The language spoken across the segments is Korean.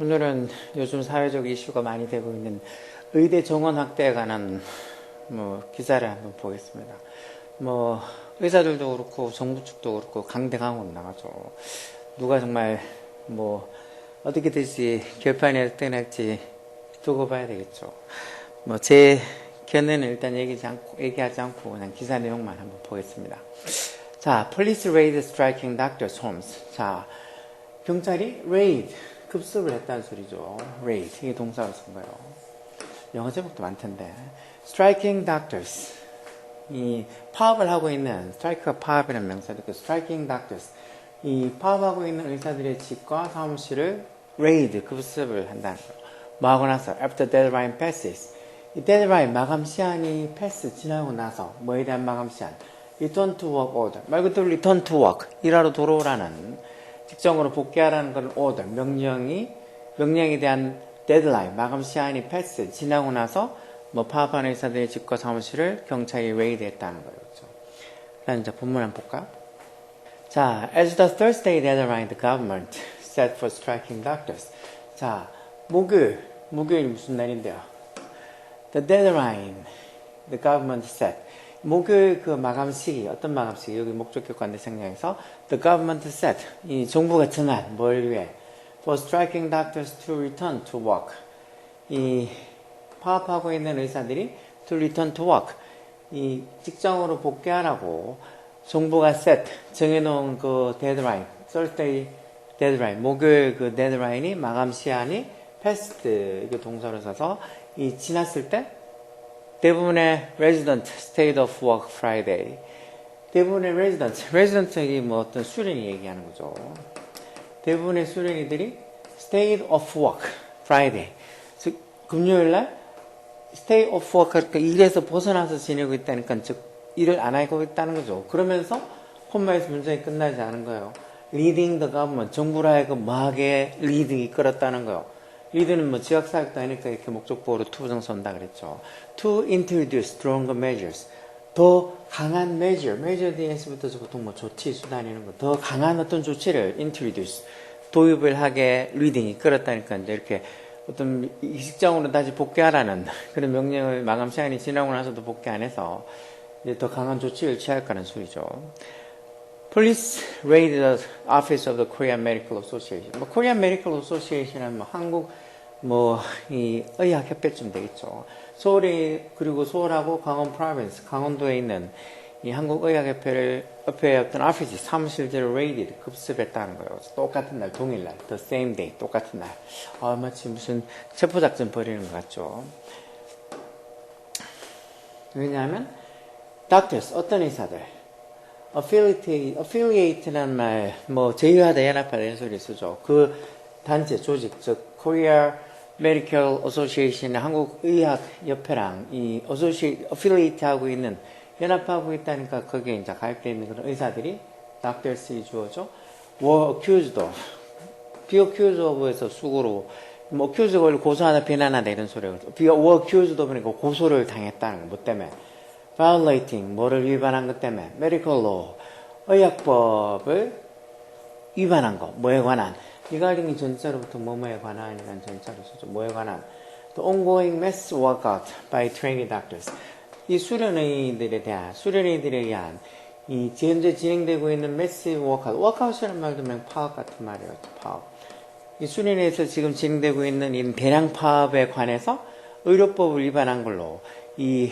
오늘은 요즘 사회적 이슈가 많이 되고 있는 의대 정원 확대에 관한 기사를 한번 보겠습니다. 의사들도 그렇고 정부 측도 그렇고 강대강으로 나가죠. 누가 정말 어떻게 될지 결판이 어떻게 날지 두고 봐야 되겠죠. 제 견해는 일단 얘기하지 않고 그냥 기사 내용만 한번 보겠습니다. 자, Police raid striking doctors' homes. 자, 경찰이 raid, 급습을 했다는 소리죠. raid, 이게 동사로 쓴 거예요. 영어 제목도 많던데. striking doctors. 이 파업을 하고 있는, strike가 파업이라는 명사도 있고, striking doctors. 이 파업하고 있는 의사들의 집과 사무실을 raid, 급습을 한다는 거예요. 뭐 하고 나서, after deadline passes. 이 deadline, 마감 시한이 패스, 지나고 나서, 뭐에 대한 마감 시한? return to work order. 말 그대로 return to work. 일하러 돌아오라는, 직종으로 복귀하라는 그런 order, 명령에 대한 deadline, 마감 시한이 패스, 지나고 나서, 파업하는 의사들의 집과 사무실을 경찰이 레이드 했다는 거예요. 그렇죠? 그다음 이제 본문 한번 볼까? 자, as the Thursday deadline, the government set for striking doctors. 자, 목요일이 무슨 날인데요? The deadline, the government set. 목요일 그 마감 시기, 어떤 마감 시기? 여기 목적격 관대 생략해서 the government set. 이 정부가 정한 뭘 위해? For striking doctors to return to work. 이 파업하고 있는 의사들이 to return to work. 이 직장으로 복귀하라고 정부가 set, 정해놓은 그 deadline, Thursday deadline, 목요일 그 deadline이 마감 시한이 passed, 이게 동사로 써서 이 지났을 때 대부분의 resident stayed off work Friday. 대부분의 resident이 어떤 수련이 얘기하는 거죠. 대부분의 수련이들이 stayed off work Friday. 즉 금요일날 stay off work, 그러니까 일에서 벗어나서 지내고 있다니까, 즉 일을 안 하고 있다는 거죠. 그러면서 콤마에서 문장이 끝나지 않은 거예요. leading the government, 정부를 하여금 뭐하게 leading 이끌었다는 거예요. lead는 지역사역도 하니까 이렇게 목적보호로 to 부정사 온다 그랬죠. to introduce stronger measures, 더 강한 measure DS부터 보통 조치, 수단 이런 거, 더 강한 어떤 조치를 introduce, 도입을 하게 leading 이끌었다니까, 이제 이렇게 어떤 이 직장으로 다시 복귀하라는 그런 명령을 마감 시간이 지나고 나서도 복귀 안 해서 이제 더 강한 조치를 취할 거라는 소리죠. Police raided the office of the Korean Medical Association. Korean Medical Association은 한국 이 의학협회쯤 되겠죠. 그리고 서울하고 강원 프로빈스, 강원도에 있는 이 한국의학협회의 어떤 오피스, 사무실들을 raided, 급습했다는 거예요. 똑같은 날, 동일날, the same day, 똑같은 날. 마치 무슨 체포작전 벌이는 것 같죠. 왜냐하면 doctors, 어떤 의사들, affiliate라는 말, 제휴하다, 연합하다 이런 소리 쓰죠. 그 단체, 조직, 즉 Korea Medical Association, 한국의학협회랑 이 affiliate하고 있는, 연합하고 있다니까 거기에 이제 가입되어 있는 그런 의사들이 doctors이 주어져. were accused of, be accused of에서 수고로, accused 원래 고소하다, 비난하다 이런 소리가 were accused of니까 고소를 당했다는 거. 뭐 때문에? violating, 뭐를 위반한 것 때문에? medical law, 의학법을 위반한 거. 뭐에 관한? regarding 전자로부터 뭐뭐에 관한이라는 전자로 쓰죠. 뭐에 관한? The ongoing mass workout by trainee doctors. 이 수련의들에 의한 이 현재 진행되고 있는 매시 워크아웃이라는 말도 그냥 파업 같은 말이에요. 파업. 이 수련회에서 지금 진행되고 있는 이 대량 파업에 관해서 의료법을 위반한 걸로 이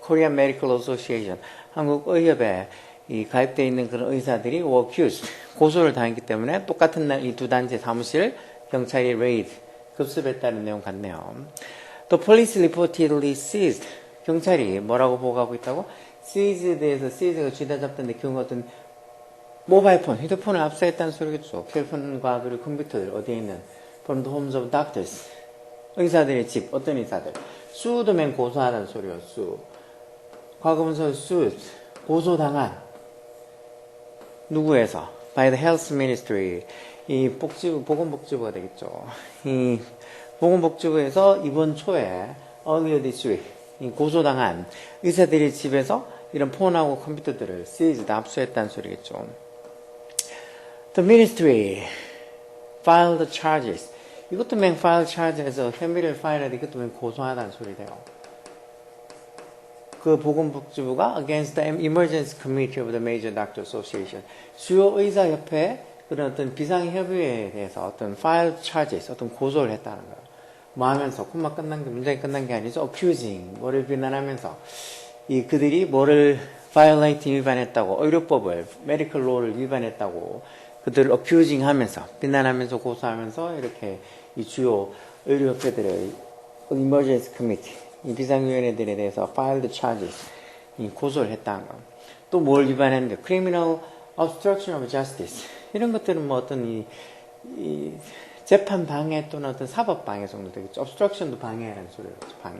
Korean Medical Association, 한국의협에 이 가입되어 있는 그런 의사들이 were accused, 고소를 당했기 때문에 똑같은 날 이 두 단체 사무실을 경찰이 raid, 급습했다는 내용 같네요. The police reportedly seized, 경찰이 뭐라고 보고하고 있다고? seize에서 seize가 쥐다 잡던데 그 어떤 모바일 폰, 휴대폰을 압수했다는 소리겠죠. 텔폰과 그리고 컴퓨터들 어디에 있는 from the homes of doctors, 의사들의 집, 어떤 의사들? sued면 고소하다는 소리요. sue. 과거분사 sued, 고소당한 누구에서? by the health ministry, 이 보건복지부가 되겠죠. 이 보건복지부에서 이번 초에 earlier this week 이 고소당한 의사들의 집에서 이런 폰하고 컴퓨터들을 seized, 압수했다는 소리겠죠. The ministry filed charges. 이것도 맨 파일 차지해서 혐의를 파일해도 이것도 맨 고소하다는 소리 돼요. 그 보건복지부가 against the emergency committee of the major doctor association 주요 의사협회 그런 어떤 비상협의회에 대해서 어떤 파일 차지에서 어떤 고소를 했다는 거예요. 뭐 하면서 콤마 끝난 게 문장이 끝난 게 아니죠. accusing 뭐를 비난하면서 이 그들이 뭐를 violating 위반했다고 의료법을 medical law를 위반했다고 그들을 accusing 하면서 비난하면서 고소하면서 이렇게 이 주요 의료협회들의 emergency committee 이 비상위원회들에 대해서 filed charges 이 고소를 했다는 거. 또 뭘 위반했는데 criminal obstruction of justice 이런 것들은 뭐 어떤 이 재판 방해 또는 어떤 사법 방해 정도 되겠죠. obstruction도 방해라는 소리죠. 방해.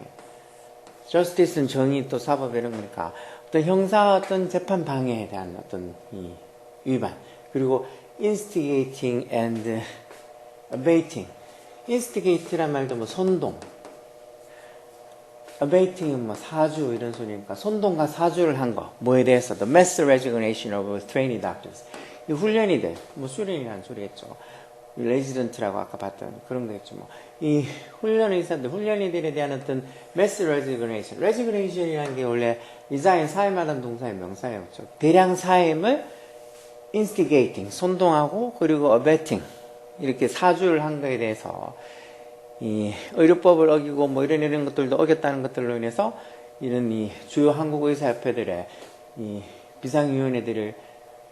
justice는 정의 또 사법 이런 거니까 어떤 형사 어떤 재판 방해에 대한 어떤 이 위반 그리고 instigating and abating instigate란 말도 뭐 선동 abating은 뭐 사주 이런 소리니까 선동과 사주를 한 거 뭐에 대해서 the mass resignation of trainee doctors 이 훈련이들 뭐 수련이라는 소리겠죠. 레지던트라고 아까 봤던 그런 거겠죠. 뭐. 이 훈련 의사들, 훈련이들에 대한 어떤 mass resignation. resignation이라는 게 원래 resign, 사임하다는 동사의 명사였죠. 대량 사임을 instigating, 선동하고 그리고 abetting 이렇게 사주를 한 거에 대해서 이 의료법을 어기고 뭐 이런 것들도 어겼다는 것들로 인해서 이런 이 주요 한국 의사협회들의 이 비상위원회들을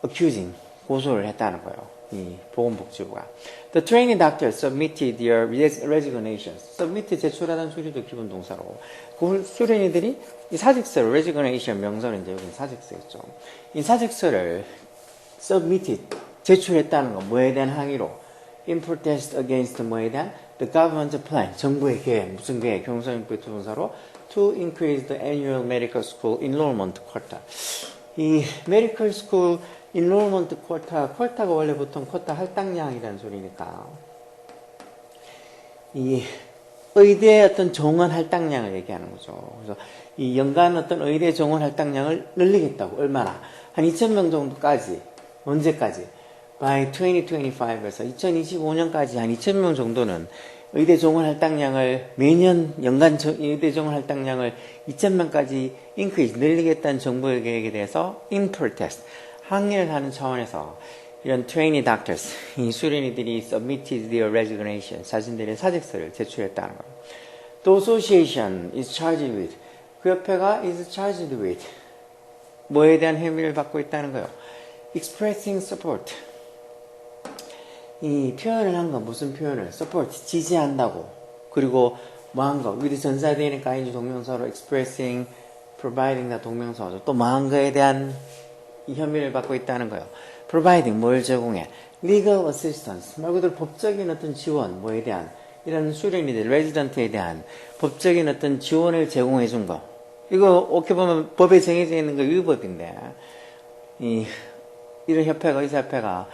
accusing, 고소를 했다는 거예요. 이 보건복지부가. The trainee doctors submitted their resignations. submit 제출하다는 소리도 기본 동사로. 그 수련이들이 이 사직서, resignation 명사는 이제 여기 사직서였죠. 이 사직서를 submitted 제출했다는 거 뭐에 대한 항의로? in protest against 뭐에 대한? The government plan. 정부의 계획. 무슨 계획? 경선인pu의 동사로 to increase the annual medical school enrollment quota. 이 medical school enrollment quota가 원래 보통 quota 할당량이라는 소리니까 이 의대 어떤 정원 할당량을 얘기하는 거죠. 그래서 이 연간 어떤 의대 정원 할당량을 늘리겠다고 얼마나 한 2,000명 정도까지 언제까지? by 2025에서 2025년까지 한 2,000명 정도는 의대 정원 할당량을 매년 연간 의대 정원 할당량을 2,000명까지 increase 늘리겠다는 정부의 계획에 대해서 in protest 항의를 하는 차원에서 이런 trainee doctors, 이 수련이들이 submitted their resignation, 자신들의 사직서를 제출했다는 것. The association is charged with, 그 협회가 is charged with, 뭐에 대한 혐의를 받고 있다는 거예요. expressing support, 이 표현을 한 거, 무슨 표현을? support, 지지한다고. 그리고 뭐 한 거, with 전사되니까 ing 동명사로 expressing, providing 다 동명사죠. 또 뭐 한 거에 대한 이 혐의를 받고 있다는 거예요. providing, 뭘 제공해? legal assistance, 말 그대로 법적인 어떤 지원, 뭐에 대한, 이런 수련이들, 레지던트에 대한 법적인 어떤 지원을 제공해 준 거. 이거 어떻게 보면 법에 정해져 있는 거 위법인데, 이런 협회가, 의사협회가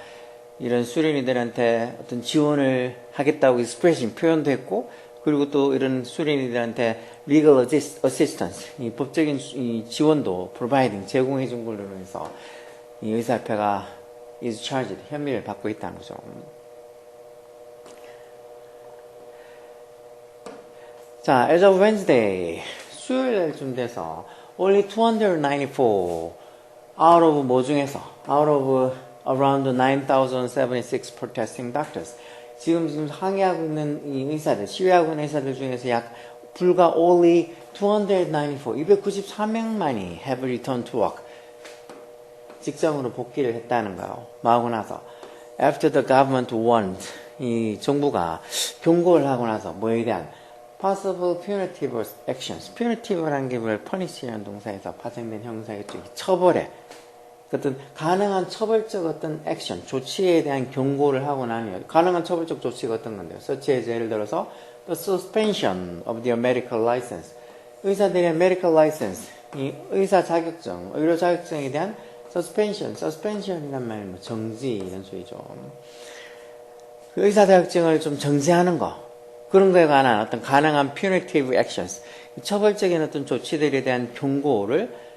이런 수련이들한테 어떤 지원을 하겠다고 expression 표현도 했고, 그리고 또 이런 수련이들한테 legal assistance, 이 법적인 이 지원도 providing, 제공해 준 걸로 해서 이 의사협회가 is charged, 혐의를 받고 있다는 거죠. 자, as of Wednesday, 수요일쯤 돼서 only 294 out of 뭐 중에서 out of around 9,076 protesting doctors. 지금 항의하고 있는 이 의사들, 시위하고 있는 의사들 중에서 약 불과 only 294, 294명만이 have returned to work. 직장으로 복귀를 했다는 거예요. 하고 나서 after the government warned, 이 정부가 경고를 하고 나서 뭐에 대한 possible punitive actions. punitive라는 게 뭘 punish라는 동사에서 파생된 형사겠죠. 처벌에 어떤 가능한 처벌적 어떤 액션, 조치에 대한 경고를 하고 나면 가능한 처벌적 조치가 어떤 건데요? such as 예를 들어서 the suspension of their medical license. 의사들의 medical license, 이 의사 자격증, 의료 자격증에 대한 suspension이란 말은 뭐 정지 이런 소리죠. 그 의사 자격증을 좀 정지하는 거, 그런 거에 관한 어떤 가능한 punitive actions, 처벌적인 어떤 조치들에 대한 경고를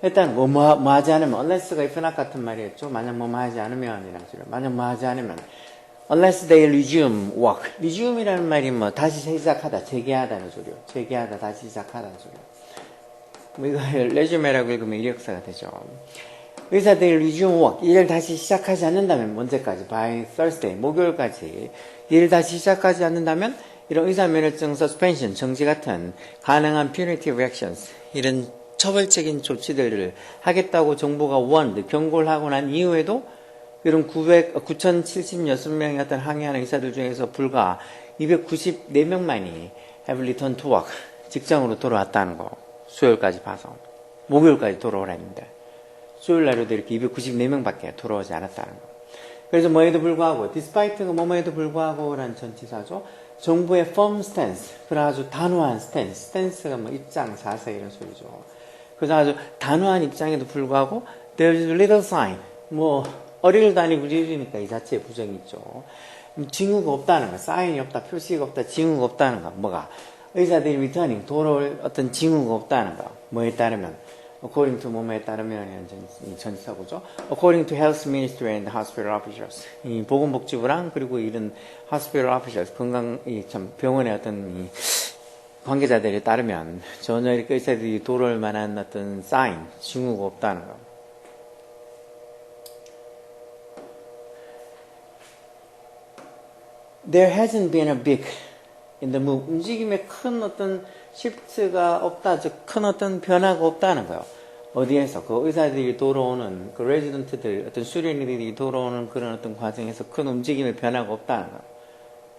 일단 뭐 하지 않으면 unless가 if not 같은 말이었죠. 만약 뭐 하지 않으면 이란 소리. 만약 뭐 하지 않으면 unless they resume work. resume이라는 말이 뭐 다시 시작하다, 재개하다는 소리요. 재개하다, 다시 시작하다는 소리요. 뭐 이거 레주메라고 읽으면 이력서가 되죠. 의사들이 resume work, 일을 다시 시작하지 않는다면 언제까지? by Thursday, 목요일까지 일을 다시 시작하지 않는다면 이런 의사면허증 suspension, 정지 같은 가능한 punitive actions, 이런 처벌적인 조치들을 하겠다고 정부가 warned, 경고를 하고 난 이후에도 이런 9,076명의 어떤 항의하는 의사들 중에서 불과 294명만이 have returned to work, 직장으로 돌아왔다는 거. 수요일까지 봐서. 목요일까지 돌아오라 했는데. 수요일 날에도 이렇게 294명밖에 돌아오지 않았다는 거. 그래서 뭐에도 불구하고, despite가 뭐뭐에도 불구하고 라는 전치사죠. 정부의 firm stance, 그런 아주 단호한 stance, stance가 뭐 입장, 자세 이런 소리죠. 그래서 아주 단호한 입장에도 불구하고 there is little sign, 뭐 어릴도 아니고 리리니까 이 자체에 부정이 있죠. 징후가 없다는 거, 사인이 없다, 표시가 없다, 징후가 없다는 거, 뭐가 의사들이 returning, 돌아올 어떤 징후가 없다는 거. 뭐에 따르면 according to 뭐뭐에 따르면 이 전치사고죠. according to health ministry and hospital officials, 이 보건복지부랑 그리고 이런 hospital officials, 건강 참 병원의 어떤 이 관계자들에 따르면 전혀 이렇게 의사들이 돌아올 만한 어떤 사인, 징후가 없다는 거. There hasn't been a big in the move. 움직임에 큰 어떤 시프트가 없다, 즉 큰 어떤 변화가 없다는 거예요. 어디에서? 그 의사들이 돌아오는, 그 레지던트들, 어떤 수련이들이 돌아오는 그런 어떤 과정에서 큰 움직임의 변화가 없다는 거예요.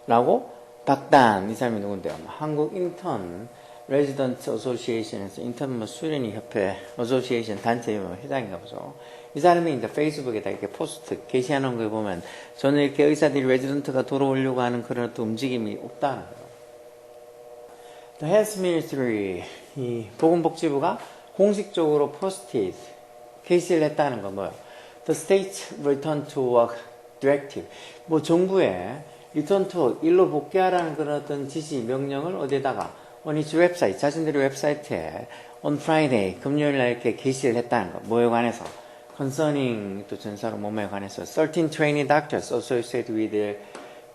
라고 박단, 이 사람이 누군데요? 한국 인턴 레지던트 어소시에이션에서 인턴 뭐 수련이 협회 어소시에이션 단체 회장인가 보죠. 이 사람이 이제 페이스북에다 이렇게 포스트 게시하는 거 보면 저는 이렇게 의사들이 레지던트가 돌아오려고 하는 그런 어떤 움직임이 없다는 거예요. The Health Ministry, 이 보건복지부가 공식적으로 posted, 게시를 했다는 거 뭐예요? The State Return to Work Directive. 뭐 정부의 Return to Work, 일로 복귀하라는 그런 어떤 지시, 명령을 어디에다가 on its website, 자신들의 웹사이트에 on Friday, 금요일날 이렇게 게시를 했다는 거. 뭐에 관해서? Concerning, 또 전사로 뭐뭐에 관해서 13 trainee doctors associated with the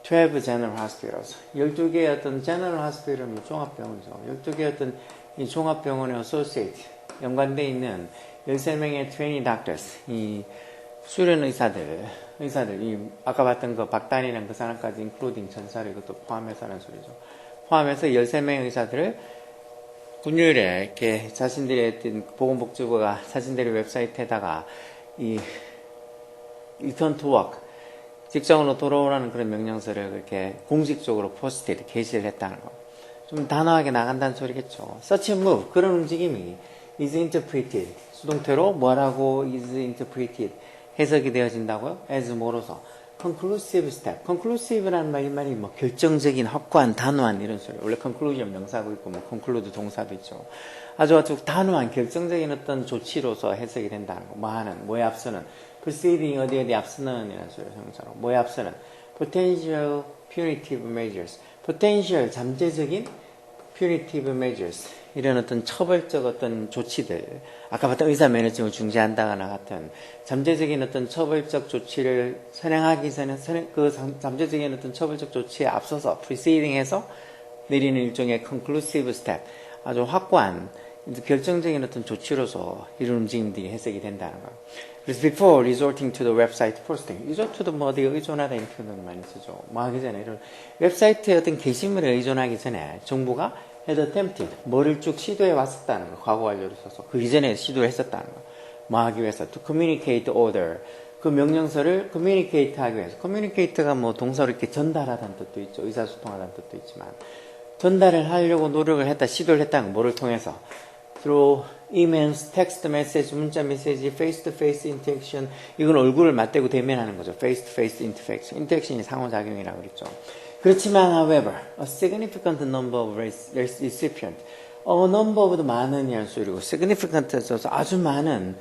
12 general hospitals. 12개의 어떤 general hospital은 종합병원이죠. 12개의 어떤 이 종합병원의 associate, 연관되어 있는 13명의 trainee doctors, 이 수련 의사들, 이 아까 봤던 그 박단이라는 그 사람까지 including 전사를 이것도 포함해서라는 소리죠. 포함해서 13명의 의사들을 금요일에 이렇게 자신들의 보건복지부가 자신들의 웹사이트에다가 이 return to work, 직장으로 돌아오라는 그런 명령서를 그렇게 공식적으로 포스트에 게시를 했다는 거. 좀 단호하게 나간다는 소리겠죠. Such a move, 그런 움직임이 is interpreted, 수동태로 뭐라고 is interpreted, 해석이 되어진다고요? as 뭐로서? conclusive step. conclusive라는 말이 뭐 결정적인, 확고한, 단호한 이런 소리. 원래 conclusion 명사고 있고 뭐 conclude 동사도 있죠. 아주 단호한, 결정적인 어떤 조치로서 해석이 된다는 거. 뭐 하는, 뭐에 앞서는, proceeding 어디 앞서는 이라는 소리 형사로. 뭐에 앞서는 potential punitive measures. potential 잠재적인 punitive measures. 이런 어떤 처벌적 어떤 조치들, 아까 봤던 의사면허증을 중지한다거나 같은 잠재적인 어떤 처벌적 조치를 선행하기 전에 그 잠재적인 어떤 처벌적 조치에 앞서서 preceding해서 내리는 일종의 conclusive step, 아주 확고한 결정적인 어떤 조치로서 이런 움직임들이 해석이 된다는 거예요. 그래서 before resorting to the website posting, resort도 뭐 어디에 의존하다 이런 표현을 많이 쓰죠. 뭐 하기 전에 이런 웹사이트에 어떤 게시물에 의존하기 전에 정부가 had attempted, 뭐를 쭉 시도해 왔었다는 거, 과거 완료를 써서 그 이전에 시도를 했었다는 거. 뭐 하기 위해서 to communicate order, 그 명령서를 communicate 하기 위해서. communicate가 뭐 동사로 이렇게 전달하다는 뜻도 있죠. 의사소통하다는 뜻도 있지만 전달을 하려고 노력을 했다, 시도를 했다는 거. 뭐를 통해서? through emails, text message, 문자 메시지, face-to-face interaction. 이건 얼굴을 맞대고 대면하는 거죠. face-to-face interaction. interaction이 상호작용이라고 그랬죠. 그렇지만, however, a significant number of recipients, number보다 많은이라는 소리고, significant에서 아주 많은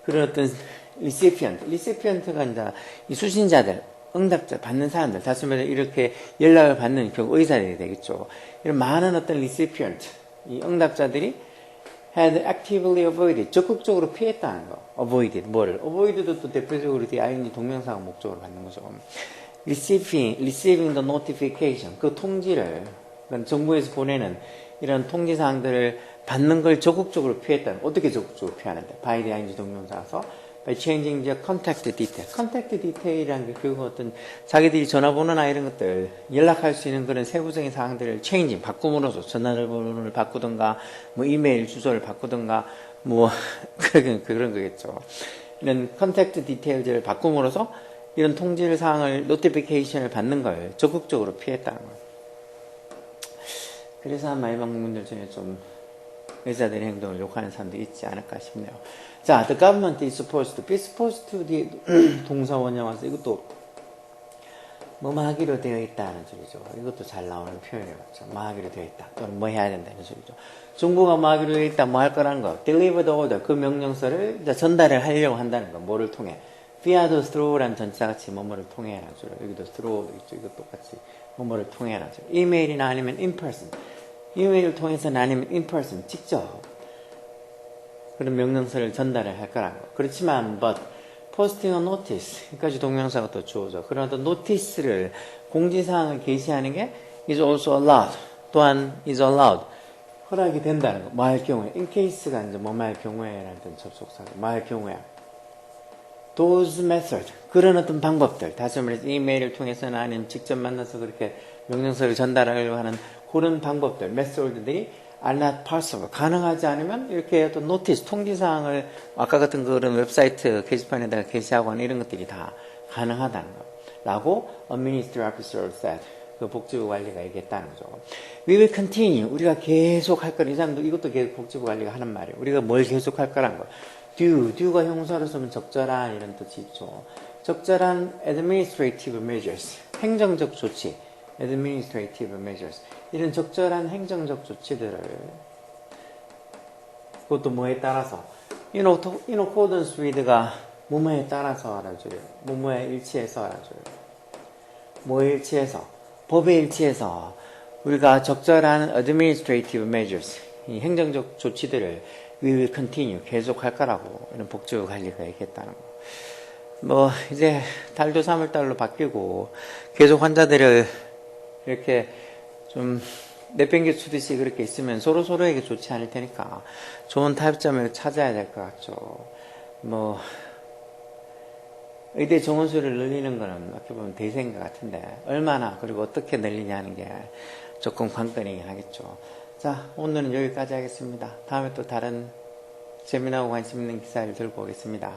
그런 어떤 recipient가 이제 이 수신자들, 응답자, 받는 사람들, 다시 말해 이렇게 연락을 받는 결국 의사들이 되겠죠. 이런 많은 어떤 recipient, 이 응답자들이 had actively avoided, 적극적으로 피했다는 거. avoided, 뭐를? avoided도 또 대표적으로 ing 동명사가 목적으로 받는 거죠. receiving the notification, 그 통지를, 그러니까 정부에서 보내는 이런 통지사항들을 받는 걸 적극적으로 피했다는, 어떻게 적극적으로 피하는데? by the ing 동명사서 by changing the contact detail. contact detail이라는 게 그거 어떤 자기들이 전화번호나 이런 것들 연락할 수 있는 그런 세부적인 사항들을 changing, 바꿈으로써 전화번호를 바꾸든가, 뭐 이메일 주소를 바꾸든가, 뭐 그런 거겠죠. 이런 contact detail들을 바꿈으로써 이런 통지 사항을, 노티피케이션을 받는 걸 적극적으로 피했다는 거예요. 그래서 아마 일반 국민들 중에 좀 의사들의 행동을 욕하는 사람도 있지 않을까 싶네요. 자, the government is supposed to, be supposed to 뒤에 동사 원형 와서 이것도 뭐 하기로 되어 있다는 소리죠. 이것도 잘 나오는 표현이에요. 뭐 하기로 되어 있다 또는 뭐 해야 된다는 소리죠. 정부가 뭐 하기로 되어 있다, 뭐 할 거라는 거. deliver the order, 그 명령서를 전달을 하려고 한다는 거. 뭐를 통해? via the through라는 전치사같이 뭐뭐를 통해라는 소리예요. 여기도 through도 있죠. 이것 똑같이 뭐뭐를 통해라는 소리. 이메일이나 아니면 in person. 이메일을 통해서는 아니면 in person, 직접 그런 명령서를 전달을 할 거라는 거. 그렇지만 but posting a notice, 여기까지 동명사가 또 주어져. 그러나 노티스를, 공지사항을 게시하는 게 is also allowed, 또한 is allowed, 허락이 된다는 거. 뭐 할 경우에, in case가 이제 뭐 할 경우에라는 접속사고, 뭐 할 경우에 those methods, 그런 어떤 방법들, 다시 말해서 이메일을 통해서는 아니면 직접 만나서 그렇게 명령서를 전달하려고 하는 그런 방법들, method들이 are not possible, 가능하지 않으면 이렇게 어떤 노티스, 통지사항을 아까 같은 그런 웹사이트 게시판에다가 게시하고 하는 이런 것들이 다 가능하다는 거 라고 administrative officer said, 그 복지부 관리가 얘기했다는 거죠. We will continue, 우리가 계속 할 거라. 이 사람도 이것도 계속 복지부 관리가 하는 말이에요. 우리가 뭘 계속 할 거라는 거. due가 형사로 쓰면 적절한 이런 뜻이 있죠. 적절한 administrative measures, 행정적 조치, administrative measures, 이런 적절한 행정적 조치들을, 그것도 뭐에 따라서, in accordance with가 뭐뭐에 따라서 하라는 소리예요. 뭐뭐에 일치해서 하라는 소리예요. 뭐에 일치해서, 법에 일치해서 우리가 적절한 administrative measures, 이 행정적 조치들을 we will continue, 계속할 거라고 이런 복지부 관리가 얘기했다는 거. 뭐 이제 달도 3월달로 바뀌고 계속 환자들을 이렇게 좀 내팽개 치듯이 그렇게 있으면 서로에게 좋지 않을 테니까 좋은 타협점을 찾아야 될 것 같죠. 뭐 의대 정원수를 늘리는 거는 어떻게 보면 대세인 것 같은데 얼마나 그리고 어떻게 늘리냐는 게 조금 관건이긴 하겠죠. 자, 오늘은 여기까지 하겠습니다. 다음에 또 다른 재미나고 관심 있는 기사를 들고 오겠습니다.